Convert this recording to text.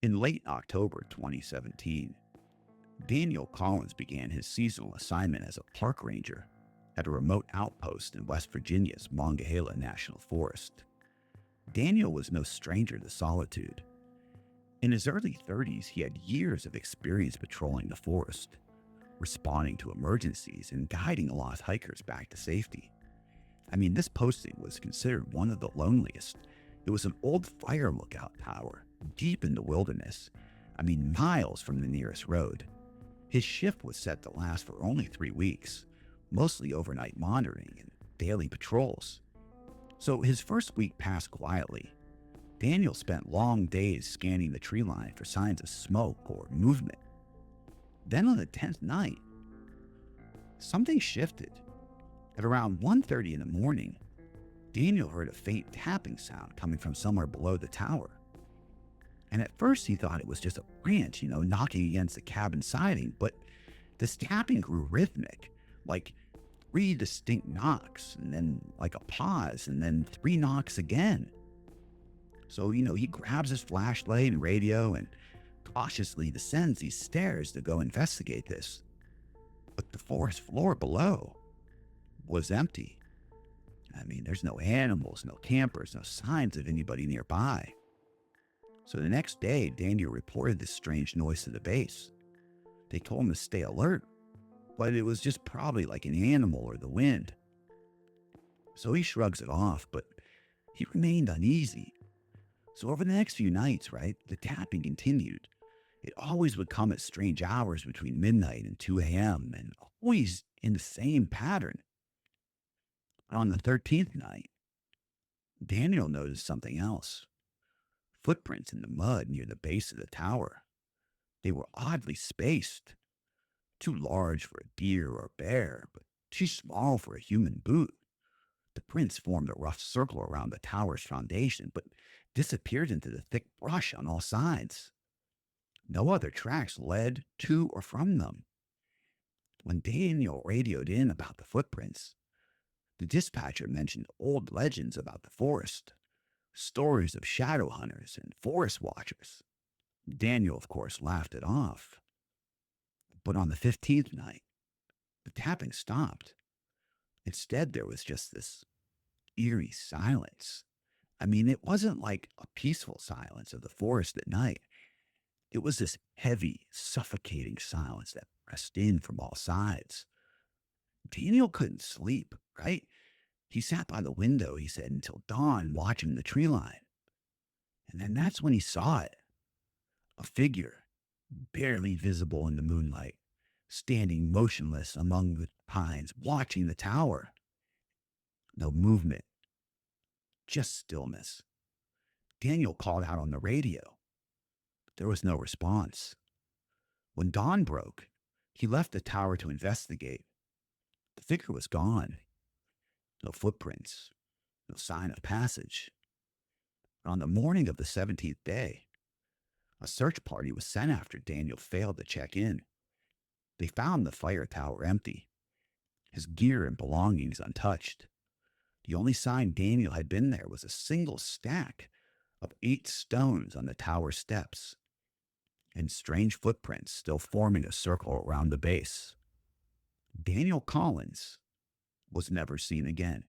In late October 2017, Daniel Collins began his seasonal assignment as a park ranger at a remote outpost in West Virginia's Monongahela National Forest. Daniel was no stranger to solitude. In his early 30s, he had years of experience patrolling the forest, responding to emergencies, and guiding lost hikers back to safety. This posting was considered one of the loneliest. It was an old fire lookout tower, deep in the wilderness, miles from the nearest road. His shift was set to last for only 3 weeks, mostly overnight monitoring and daily patrols. So his first week passed quietly. Daniel spent long days scanning the tree line for signs of smoke or movement. Then on the 10th night, something shifted. At around 1:30 in the morning, Daniel heard a faint tapping sound coming from somewhere below the tower. And at first he thought it was just a branch, knocking against the cabin siding, but this tapping grew rhythmic, like 3 distinct knocks, and then like a pause, and then 3 knocks again. So, he grabs his flashlight and radio and cautiously descends these stairs to go investigate this. But the forest floor below was empty. There's no animals, no campers, no signs of anybody nearby. So the next day, Daniel reported this strange noise to the base. They told him to stay alert, but it was just probably like an animal or the wind. So he shrugs it off, but he remained uneasy. So over the next few nights, the tapping continued. It always would come at strange hours between midnight and 2 a.m. and always in the same pattern. On the 13th night, Daniel noticed something else. Footprints in the mud near the base of the tower. They were oddly spaced. Too large for a deer or bear, but too small for a human boot. The prints formed a rough circle around the tower's foundation, but disappeared into the thick brush on all sides. No other tracks led to or from them. When Daniel radioed in about the footprints, the dispatcher mentioned old legends about the forest, stories of shadow hunters and forest watchers. Daniel, of course, laughed it off. But on the 15th night, the tapping stopped. Instead, there was just this eerie silence. It wasn't like a peaceful silence of the forest at night. It was this heavy, suffocating silence that pressed in from all sides. Daniel couldn't sleep, He sat by the window, he said, until dawn, watching the tree line. And then that's when he saw it. A figure, barely visible in the moonlight, standing motionless among the pines, watching the tower. No movement, just stillness. Daniel called out on the radio. There was no response. When dawn broke, he left the tower to investigate. The figure was gone. No footprints, no sign of passage. On the morning of the 17th day, a search party was sent after Daniel failed to check in. They found the fire tower empty, his gear and belongings untouched. The only sign Daniel had been there was a single stack of 8 stones on the tower steps, and strange footprints still forming a circle around the base. Daniel Collins was never seen again.